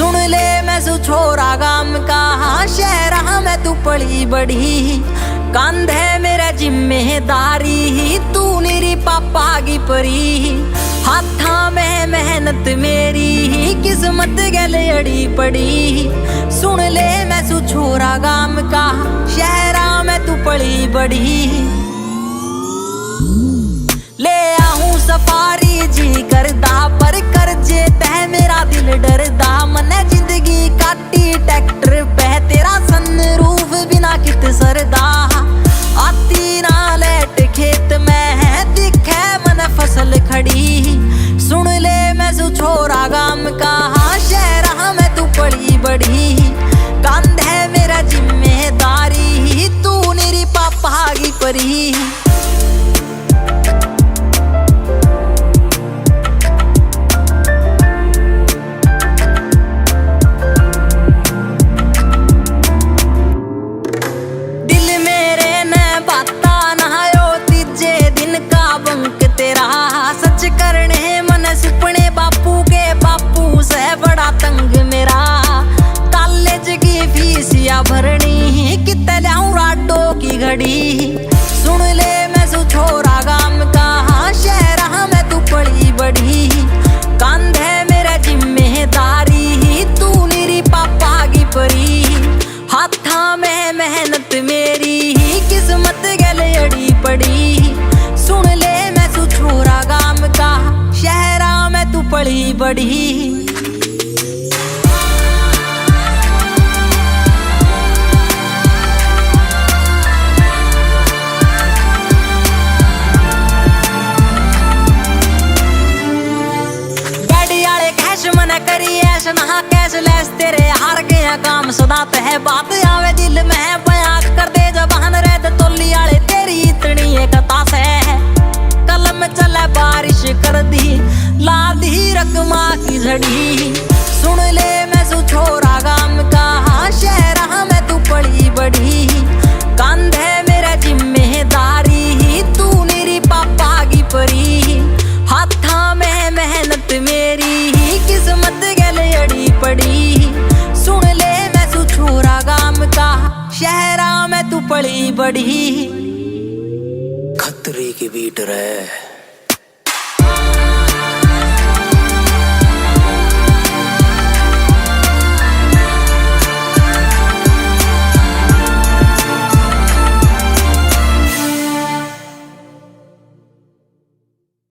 सुन ले मैं सु छोरा गाम का, शहरा में तू पली बड़ी। कंधे मेरा जिम्मेदारी, तू निरी पापा की परी। हाथा में मेहनत मेरी, किस्मत गले अड़ी पड़ी। सुन ले मैं सु छोरा गाम का, शहरा में तू पली बड़ी। ले आऊं सफारी जी करदा, पर कर्जे तह मेरा दिल डरदा। मने जिंदगी काटी ट्रैक्टर पे, तेरा सनरूफ बिना कित सरदा। आती ना लेट खेत में, दिखे मन फसल खड़ी। सुन ले मैं सु छोरा गाम का, शहरा में तू पली बड़ी। कंधे मेरा जिम्मेदारी, तू निरी पापा की परी। करने मन सुपने बापू के, बापू से बड़ा तंग मेरा। कॉलेज की फीस या भरनी, कितने लाऊं राडो की घड़ी। सुन ले मैं सु छोरा गाम का, शहरा में तू पली बड़ी। कंधे मेरा जिम्मेदारी, तू निरी पापा की परी। हाथा में मेहनत मेरी, किस्मत गले अड़ी पड़ी। सुन ले मैं सु छोरा गाम का, शहरा में तू पली बड़ी। गाड़ी आले कैश मना करी ऐश नहा कैश लेस, तेरे हार गया काम सदा तह। बात आवे दिल में बयां कर दे, जबान रह तोली आले तेरी इतनी एकता से। कलम चले बारिश कर दी, ला दी रकमा की झड़ी। सुन ले मैं सु छोरा गाम का, शहरा में तू पली बड़ी। कंधे मेरा जिम्मेदारी, तू निरी पापा की परी। हाथा में मेहनत मेरी, किस्मत गले अड़ी पड़ी। सुन ले मैं सु छोरा गाम का, शहरा में तू पली बड़ी। खतरे की बीट रहे।